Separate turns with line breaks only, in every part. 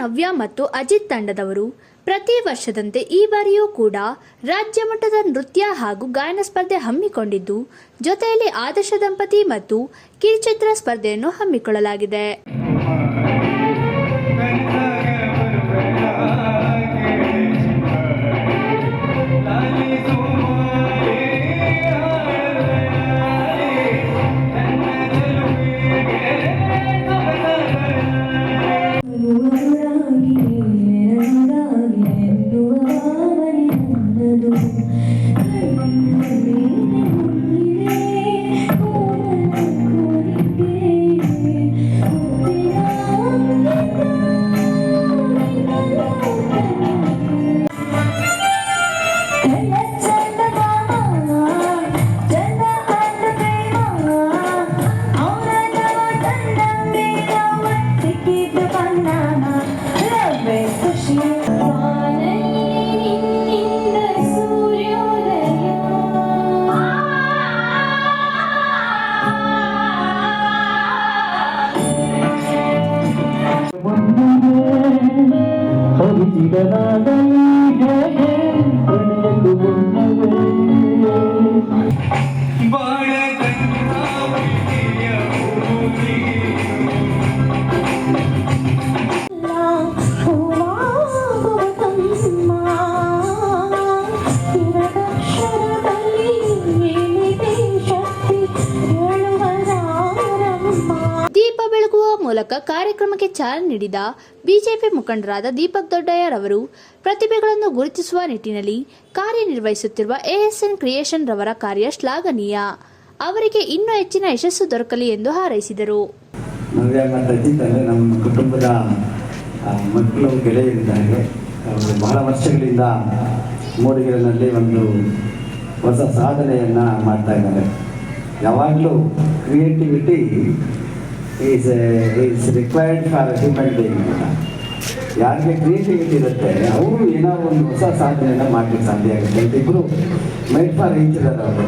ನವ್ಯ ಮತ್ತು ಅಜಿತ್ ತಂಡದವರು ಪ್ರತಿ ವರ್ಷದಂತೆ ಈ ಬಾರಿಯೂ ಕೂಡ ರಾಜ್ಯ ಮಟ್ಟದ ನೃತ್ಯ ಹಾಗೂ ಗಾಯನ ಸ್ಪರ್ಧೆ ಹಮ್ಮಿಕೊಂಡಿದ್ದು, ಜೊತೆಯಲ್ಲಿ ಆದರ್ಶ ದಂಪತಿ ಮತ್ತು ಕಿರುಚಿತ್ರ ಸ್ಪರ್ಧೆಯನ್ನು ಹಮ್ಮಿಕೊಳ್ಳಲಾಗಿದೆ. ದೀಪ ಬೆಳಗುವ ಮೂಲಕ ಕಾರ್ಯಕ್ರಮಕ್ಕೆ ಚಾಲನೆ ನೀಡಿದ ಬಿಜೆಪಿ ಮುಖಂಡರಾದ ದೀಪಕ್ ದೊಡ್ಡಯ್ಯರವರು ಪ್ರತಿಭೆಗಳನ್ನು ಗುರುತಿಸುವ ನಿಟ್ಟಿನಲ್ಲಿ ಕಾರ್ಯನಿರ್ವಹಿಸುತ್ತಿರುವ ಎಎಸ್ಎನ್ ಕ್ರಿಯೇಷನ್ ರವರ ಕಾರ್ಯ ಶ್ಲಾಘನೀಯ. ಅವರಿಗೆ ಇನ್ನೂ ಹೆಚ್ಚಿನ ಯಶಸ್ಸು ದೊರಕಲಿ ಎಂದು ಹಾರೈಸಿದರು.
ನಮ್ಮ ಕುಟುಂಬದ ಮಕ್ಕಳು ಗೆಳೆಯರಿದ್ದಾರೆ. ಬಹಳ ವರ್ಷಗಳಿಂದ ಮೂಡಿಗೆರೆಯಲ್ಲಿ ಒಂದು ಹೊಸ ಸಾಧನೆಯನ್ನು ಮಾಡ್ತಾ ಇದ್ದಾರೆ. ಯಾವಾಗಲೂ creativity is required for human being. ಯಾರಿಗೆ ಕ್ರಿಯೇಟಿವಿಟಿ ಇರುತ್ತೆ ಅವರು ಏನೋ ಒಂದು ಹೊಸ ಸಾಧನೆಯನ್ನು ಮಾಡಲಿಕ್ಕೆ ಸಾಧ್ಯ ಆಗುತ್ತೆ ಅಂತ ಇಬ್ಬರು ಮೇಡ್ ಫಾರ್ ಈಚ್ ಅದರ್ ಅವರು.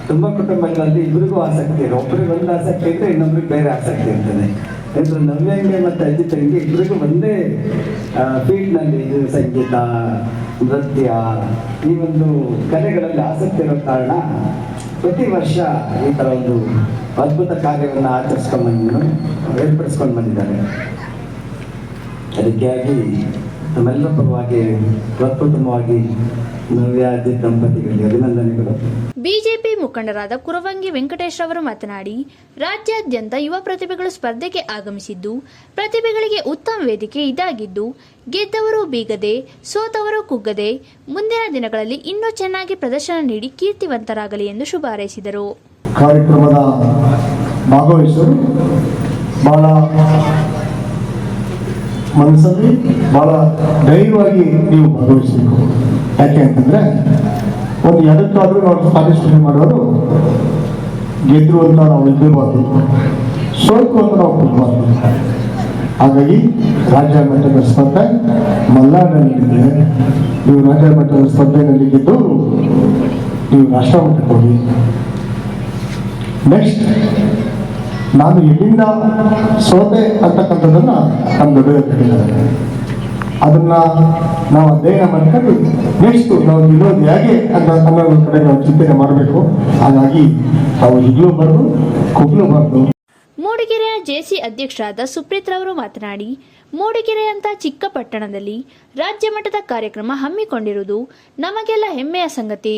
ತುಂಬ ಕುಟುಂಬಗಳಲ್ಲಿ ಇಬ್ಬರಿಗೂ ಆಸಕ್ತಿ ಇದೆ. ಒಬ್ಬರಿಗೆ ಒಂದು ಆಸಕ್ತಿ ಇದ್ದರೆ ಇನ್ನೊಬ್ರಿಗೆ ಬೇರೆ ಆಸಕ್ತಿ ಇರ್ತದೆ. ಯಾಕಂದರೆ ನವ್ಯಂಗೆ ಮತ್ತು ಅಜಿತಂಗೆ ಇಬ್ಬರಿಗೂ ಒಂದೇ ಫೀಲ್ಡ್ನಲ್ಲಿ ಇದು ಸಂಗೀತ, ನೃತ್ಯ, ಈ ಒಂದು ಕಲೆಗಳಲ್ಲಿ ಆಸಕ್ತಿ ಇರೋ ಕಾರಣ ಪ್ರತಿ ವರ್ಷ ಈ ಥರ ಒಂದು ಅದ್ಭುತ ಕಾರ್ಯವನ್ನು ಏರ್ಪಡಿಸ್ಕೊಂಡು ಬಂದಿದ್ದಾರೆ. ಅದಕ್ಕಾಗಿ ನಮ್ಮೆಲ್ಲರ ಪರವಾಗಿ ಪ್ರಪ್ರಥಮವಾಗಿ ನವ್ಯ ಅಜಿತ್ ದಂಪತಿಗಳಿಗೆ ಅಭಿನಂದನೆಗಳು.
ಬಿಜೆಪಿ ಮುಖಂಡರಾದ ಕುರವಂಗಿ ವೆಂಕಟೇಶ್ ಅವರು ಮಾತನಾಡಿ, ರಾಜ್ಯಾದ್ಯಂತ ಯುವ ಪ್ರತಿಭೆಗಳು ಸ್ಪರ್ಧೆಗೆ ಆಗಮಿಸಿದ್ದು, ಪ್ರತಿಭೆಗಳಿಗೆ ಉತ್ತಮ ವೇದಿಕೆ ಇದಾಗಿದ್ದು, ಗೆದ್ದವರು ಬೀಗದೆ ಸೋತವರು ಕುಗ್ಗದೆ ಮುಂದಿನ ದಿನಗಳಲ್ಲಿ ಇನ್ನೂ ಚೆನ್ನಾಗಿ ಪ್ರದರ್ಶನ ನೀಡಿ ಕೀರ್ತಿವಂತರಾಗಲಿ ಎಂದು ಶುಭ ಹಾರೈಸಿದರು.
ಕಾರ್ಯಕ್ರಮದ ಭಾಗವಹಿಸಲು ಬಹಳ ಮನಸ್ಸಲ್ಲಿ ಬಹಳ ಧೈರ್ಯವಾಗಿ ನೀವು ಭಾಗವಹಿಸಬೇಕು. ಯಾಕೆ ಅಂತಂದರೆ ಒಂದು ಎದಕ್ಕಾದರೂ ನಾವು ಪಾರ್ಟಿಸಿಪೇಟ್ ಮಾಡೋರು ಗೆದ್ರು ಅಂತ ನಾವು ನಿಲ್ಲಬಾರ್ದು, ಸೋತು ಅಂತ ನಾವು ಕೊಡಬಾರ್ದು. ಹಾಗಾಗಿ ರಾಜ್ಯ ಮಟ್ಟದ ಸ್ಪರ್ಧೆ ಮಲ್ನಾಡಿನಲ್ಲಿದೆ. ನೀವು ರಾಜ್ಯ ಮಟ್ಟದ ಸ್ಪರ್ಧೆಯಲ್ಲಿ ಗೆದ್ದವರು ನೀವು ರಾಷ್ಟ್ರ ಮಟ್ಟಕ್ಕೆ ಹೋಗಿ. ನೆಕ್ಸ್ಟ್ ನಾನು ಇಲ್ಲಿಂದ ಸೋತೆ ಅಂತಕ್ಕಂಥದ್ದನ್ನು ನಮ್ಮ ದೊಡ್ಡವರು ಹೇಳಿದ್ದಾರೆ. ಅದನ್ನು ನಾವು ಅಧ್ಯಯನ ಮಾಡ್ಕೊಂಡು ನೆಕ್ಸ್ಟ್ ನಾವು ಇರೋದು ಹೇಗೆ ಅನ್ನೋದ್ರ ಕಡೆ ನಾವು ಚಿಂತನೆ ಮಾಡಬೇಕು. ಹಾಗಾಗಿ ನಾವು ಹಿಗ್ಲೂಬಾರ್ದು, ಕುಗ್ಲೂಬಾರ್ದು.
ಮೂಡಿಗೆರೆಯ ಜೆಸಿ ಅಧ್ಯಕ್ಷರಾದ ಸುಪ್ರೀತ್ ರವರು ಮಾತನಾಡಿ, ಮೂಡಿಗೆರೆಯಂಥ ಚಿಕ್ಕ ಪಟ್ಟಣದಲ್ಲಿ ರಾಜ್ಯ ಮಟ್ಟದ ಕಾರ್ಯಕ್ರಮ ಹಮ್ಮಿಕೊಂಡಿರುವುದು ನಮಗೆಲ್ಲ ಹೆಮ್ಮೆಯ ಸಂಗತಿ.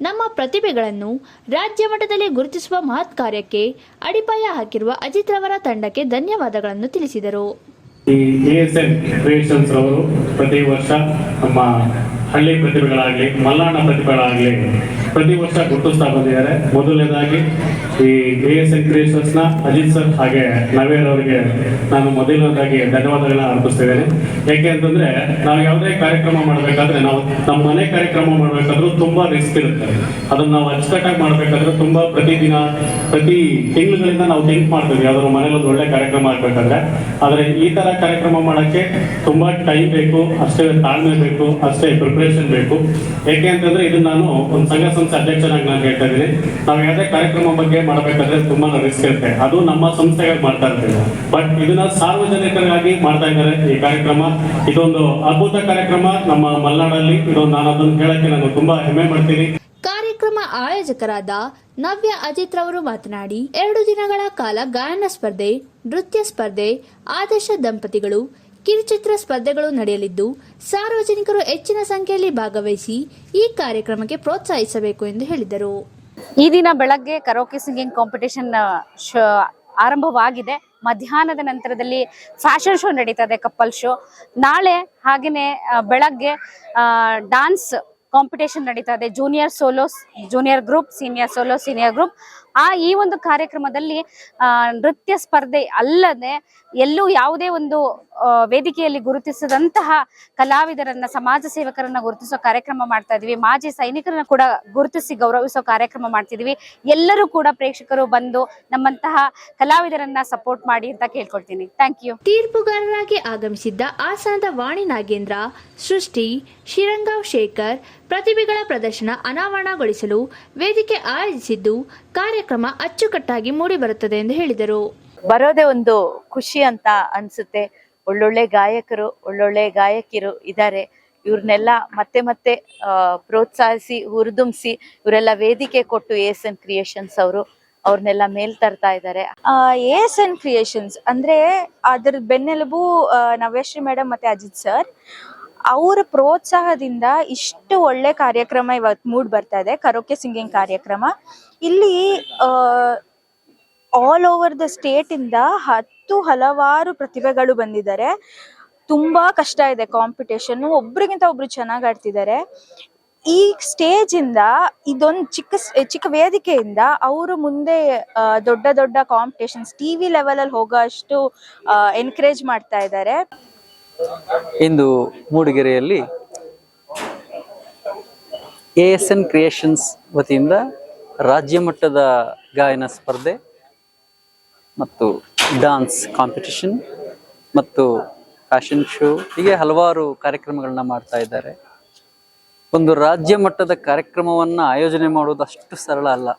ನಮ್ಮ ಪ್ರತಿಭೆಗಳನ್ನು ರಾಜ್ಯ ಮಟ್ಟದಲ್ಲಿ ಗುರುತಿಸುವ ಮಹತ್ ಕಾರ್ಯಕ್ಕೆ ಅಡಿಪಾಯ ಹಾಕಿರುವ ಅಜಿತ್ ರವರ ತಂಡಕ್ಕೆ ಧನ್ಯವಾದಗಳನ್ನು ತಿಳಿಸಿದರು.
ಈ ಎಎಸ್ಎನ್ ಕ್ರಿಯೇಷನ್ಸ್ ರವರು ಪ್ರತಿ ವರ್ಷ ನಮ್ಮ ಹಳ್ಳಿ ಪ್ರತಿಭೆಗಳಾಗಲಿ ಮಲ್ನಾಡ ಪ್ರತಿಭೆಗಳಾಗಲಿ ಪ್ರತಿ ವರ್ಷ ಗುರುತಿಸ್ತಾ ಬಂದಿದ್ದಾರೆ. ಮೊದಲನೇದಾಗಿ ಈ ಎಎಸ್ಎನ್ ಕ್ರಿಯೇಷನ್ಸ್ನ ಅಜಿತ್ ಸರ್ ಹಾಗೆ ನವ್ಯರವರಿಗೆ ನಾನು ಮೊದಲನೇದಾಗಿ ಧನ್ಯವಾದಗಳನ್ನ ಅರ್ಪಿಸ್ತಿದ್ದೇನೆ. ಯಾಕೆ ಅಂತಂದ್ರೆ ನಾವು ಯಾವುದೇ ಕಾರ್ಯಕ್ರಮ ಮಾಡಬೇಕಾದ್ರೆ ನಾವು ನಮ್ಮ ಮನೆ ಕಾರ್ಯಕ್ರಮ ಮಾಡಬೇಕಾದ್ರೂ ತುಂಬಾ ರಿಸ್ಕ್ ಇರುತ್ತೆ. ಅದನ್ನ ನಾವು ಅಚ್ಚುಕಟ್ಟಾಗಿ ಮಾಡಬೇಕಾದ್ರೆ ತುಂಬಾ ಪ್ರತಿದಿನ ಪ್ರತಿ ತಿಂಗಳುಗಳಿಂದ ನಾವು ಥಿಂಕ್ ಮಾಡ್ತೀವಿ ಯಾವ್ದಾದ್ರು ಮನೇಲಿ ಒಂದು ಒಳ್ಳೆ ಕಾರ್ಯಕ್ರಮ ಮಾಡಬೇಕಾದ್ರೆ. ಆದರೆ ಈ ತರ ಕಾರ್ಯಕ್ರಮ ಮಾಡೋಕ್ಕೆ ತುಂಬಾ ಟೈಮ್ ಬೇಕು, ಅಷ್ಟೇ ತಾಳ್ಮೆ ಬೇಕು, ಅಷ್ಟೇ ಪ್ರಿಪರೇಷನ್ ಕೋಆಪರೇಷನ್ ಬೇಕು. ಯಾಕೆ ಅಂತಂದ್ರೆ ಇದನ್ನ ನಾನು ಒಂದು ಸಂಘ ಸಂಸ್ಥೆ ಅಧ್ಯಕ್ಷನಾಗಿ ನಾನು ಹೇಳ್ತಾ ಇದ್ದೀನಿ. ನಾವು ಯಾವುದೇ ಕಾರ್ಯಕ್ರಮ ಬಗ್ಗೆ ಮಾಡಬೇಕಾದ್ರೆ ತುಂಬಾ ರಿಸ್ಕ್ ಇರುತ್ತೆ. ಅದು ನಮ್ಮ ಸಂಸ್ಥೆಗಾಗಿ ಮಾಡ್ತಾ ಇರ್ತೀವಿ, ಬಟ್ ಇದನ್ನ ಸಾರ್ವಜನಿಕರಿಗಾಗಿ ಮಾಡ್ತಾ ಇದ್ದಾರೆ ಈ ಕಾರ್ಯಕ್ರಮ. ಇದೊಂದು ಅದ್ಭುತ ಕಾರ್ಯಕ್ರಮ ನಮ್ಮ ಮಲೆನಾಡಲ್ಲಿ. ನಾನು ಅದನ್ನು ಹೇಳಕ್ಕೆ ನಾನು ತುಂಬಾ ಹೆಮ್ಮೆ ಮಾಡ್ತೀನಿ.
ಕಾರ್ಯಕ್ರಮ ಆಯೋಜಕರಾದ ನವ್ಯ ಅಜಿತ್ ರವರು ಮಾತನಾಡಿ 2 ದಿನಗಳ ಕಾಲ ಗಾಯನ ಸ್ಪರ್ಧೆ, ನೃತ್ಯ ಸ್ಪರ್ಧೆ, ಆದರ್ಶ ದಂಪತಿಗಳು, ಕಿರುಚಿತ್ರ ಸ್ಪರ್ಧೆಗಳು ನಡೆಯಲಿದ್ದು ಸಾರ್ವಜನಿಕರು ಹೆಚ್ಚಿನ ಸಂಖ್ಯೆಯಲ್ಲಿ ಭಾಗವಹಿಸಿ ಈ ಕಾರ್ಯಕ್ರಮಕ್ಕೆ ಪ್ರೋತ್ಸಾಹಿಸಬೇಕು ಎಂದು ಹೇಳಿದರು.
ಈ ದಿನ ಬೆಳಗ್ಗೆ ಕರೋಕೆ ಸಿಂಗಿಂಗ್ ಕಾಂಪಿಟೇಷನ್ ಆರಂಭವಾಗಿದೆ. ಮಧ್ಯಾಹ್ನದ ನಂತರದಲ್ಲಿ ಫ್ಯಾಷನ್ ಶೋ ನಡೀತದೆ, ಕಪಲ್ ಶೋ. ನಾಳೆ ಹಾಗೆಯೇ ಬೆಳಗ್ಗೆ ಡಾನ್ಸ್ ಕಾಂಪಿಟೇಷನ್ ನಡೀತಾ ಇದೆ. Junior solos, junior group, senior solo, senior group. ಈ ಒಂದು ಕಾರ್ಯಕ್ರಮದಲ್ಲಿ ನೃತ್ಯ ಸ್ಪರ್ಧೆ ಅಲ್ಲದೆ ಎಲ್ಲೂ ಯಾವುದೇ ಒಂದು ವೇದಿಕೆಯಲ್ಲಿ ಗುರುತಿಸದಂತಹ ಕಲಾವಿದರನ್ನ, ಸಮಾಜ ಸೇವಕರನ್ನ ಗುರುತಿಸೋ ಕಾರ್ಯಕ್ರಮ ಮಾಡ್ತಾ ಇದೀವಿ. ಮಾಜಿ ಸೈನಿಕರನ್ನ ಕೂಡ ಗುರುತಿಸಿ ಗೌರವಿಸೋ ಕಾರ್ಯಕ್ರಮ ಮಾಡ್ತಿದೀವಿ. ಎಲ್ಲರೂ ಕೂಡ ಪ್ರೇಕ್ಷಕರು ಬಂದು ನಮ್ಮಂತಹ ಕಲಾವಿದರನ್ನ ಸಪೋರ್ಟ್ ಮಾಡಿ ಅಂತ ಕೇಳ್ಕೊಳ್ತೀನಿ. Thank you.
ತೀರ್ಪುಗಾರರಾಗಿ ಆಗಮಿಸಿದ್ದ ಆಸನದ ವಾಣಿ ನಾಗೇಂದ್ರ, ಸೃಷ್ಟಿ, ಶಿರಂಗಾವ್ ಶೇಖರ್ ಪ್ರತಿಭೆಗಳ ಪ್ರದರ್ಶನ ಅನಾವರಣಗೊಳಿಸಲು ವೇದಿಕೆ ಆಯೋಜಿಸಿದ್ದು ಕಾರ್ಯಕ್ರಮ ಅಚ್ಚುಕಟ್ಟಾಗಿ ಮೂಡಿಬರುತ್ತದೆ ಎಂದು ಹೇಳಿದರು.
ಬರೋದೇ ಒಂದು ಖುಷಿ ಅಂತ ಅನ್ಸುತ್ತೆ. ಒಳ್ಳೊಳ್ಳೆ ಗಾಯಕರು, ಒಳ್ಳೊಳ್ಳೆ ಗಾಯಕಿಯರು ಇದ್ದಾರೆ. ಇವ್ರನ್ನೆಲ್ಲ ಮತ್ತೆ ಮತ್ತೆ ಪ್ರೋತ್ಸಾಹಿಸಿ, ಹುರಿದುಂಬಿಸಿ, ಇವರೆಲ್ಲ ವೇದಿಕೆ ಕೊಟ್ಟು ASN ಕ್ರಿಯೇಷನ್ಸ್ ಅವ್ರನ್ನೆಲ್ಲ ಮೇಲ್ ತರ್ತಾ ಇದ್ದಾರೆ.
ASN ಕ್ರಿಯೇಷನ್ಸ್ ಅಂದ್ರೆ ಅದ್ರ ಬೆನ್ನೆಲುಬು ನವ್ಯಶ್ರೀ ಮೇಡಮ್ ಮತ್ತೆ ಅಜಿತ್ ಸರ್. ಅವರ ಪ್ರೋತ್ಸಾಹದಿಂದ ಇಷ್ಟು ಒಳ್ಳೆ ಕಾರ್ಯಕ್ರಮ ಇವತ್ತು ಮೂಡ್ ಬರ್ತಾ ಇದೆ. ಕರೋಕೆ ಸಿಂಗಿಂಗ್ ಕಾರ್ಯಕ್ರಮ ಇಲ್ಲಿ ಆಲ್ ಓವರ್ ದ ಸ್ಟೇಟ್ ಇಂದ ಹಲವಾರು ಪ್ರತಿಭೆಗಳು ಬಂದಿದ್ದಾರೆ. ತುಂಬಾ ಕಷ್ಟ ಇದೆ ಕಾಂಪಿಟೇಷನ್, ಒಬ್ರಿಗಿಂತ ಒಬ್ರು ಚೆನ್ನಾಗಿ ಆಡ್ತಿದ್ದಾರೆ. ಈ ಸ್ಟೇಜ್ ಇಂದ ಇದೊಂದು ಚಿಕ್ಕ ವೇದಿಕೆಯಿಂದ ಅವರು ಮುಂದೆ ದೊಡ್ಡ ದೊಡ್ಡ ಕಾಂಪಿಟೇಷನ್ಸ್ TV ಲೆವೆಲ್ ಅಲ್ಲಿ ಹೋಗೋ ಅಷ್ಟು ಎನ್ಕರೇಜ್ ಮಾಡ್ತಾ ಇದ್ದಾರೆ.
ಇಂದು ಮೂಡಿಗೆರೆಯಲ್ಲಿ ASN ಕ್ರಿಯೇಷನ್ಸ್ ವತಿಯಿಂದ ರಾಜ್ಯ ಮಟ್ಟದ ಗಾಯನ ಸ್ಪರ್ಧೆ ಮತ್ತು ಡಾನ್ಸ್ ಕಾಂಪಿಟಿಷನ್ ಮತ್ತು ಫ್ಯಾಷನ್ ಶೋ ಹೀಗೆ ಹಲವಾರು ಕಾರ್ಯಕ್ರಮಗಳನ್ನ ಮಾಡ್ತಾ ಇದ್ದಾರೆ. ಒಂದು ರಾಜ್ಯ ಮಟ್ಟದ ಕಾರ್ಯಕ್ರಮವನ್ನು ಆಯೋಜನೆ ಮಾಡೋದು ಅಷ್ಟು ಸರಳ ಅಲ್ಲ.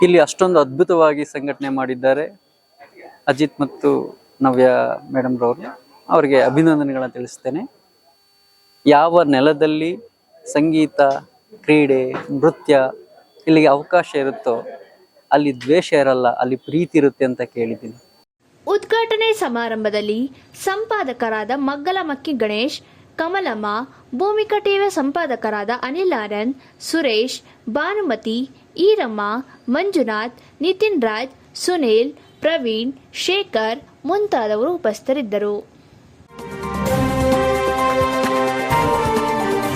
ಇಲ್ಲಿ ಅಷ್ಟೊಂದು ಅದ್ಭುತವಾಗಿ ಸಂಘಟನೆ ಮಾಡಿದ್ದಾರೆ ಅಜಿತ್ ಮತ್ತು ನವ್ಯ ಮೇಡಮ್ ರವರು. ಅವರಿಗೆ ಅಭಿನಂದನೆಗಳನ್ನು ತಿಳಿಸ್ತೇನೆ. ಯಾವ ನೆಲದಲ್ಲಿ ಸಂಗೀತ, ಕ್ರೀಡೆ, ನೃತ್ಯ ಇಲ್ಲಿಗೆ ಅವಕಾಶ ಇರುತ್ತೋ ಅಲ್ಲಿ ದ್ವೇಷ ಇರಲ್ಲ, ಅಲ್ಲಿ ಪ್ರೀತಿ ಇರುತ್ತೆ ಅಂತ ಕೇಳಿದ್ದೀನಿ.
ಉದ್ಘಾಟನೆ ಸಮಾರಂಭದಲ್ಲಿ ಸಂಪಾದಕರಾದ ಮಗ್ಗಲಮಕ್ಕಿ ಗಣೇಶ್, ಕಮಲಮ್ಮ, ಭೂಮಿಕಾ ಟಿವಿ ಸಂಪಾದಕರಾದ ಅನಿಲ್ ಆನಂದ್, ಸುರೇಶ್, ಭಾನುಮತಿ, ಈರಮ್ಮ, ಮಂಜುನಾಥ್, ನಿತಿನ್ ರಾಜ್, ಸುನೀಲ್, ಪ್ರವೀಣ್, ಶೇಖರ್ ಮುಂತಾದವರು ಉಪಸ್ಥಿತರಿದ್ದರು.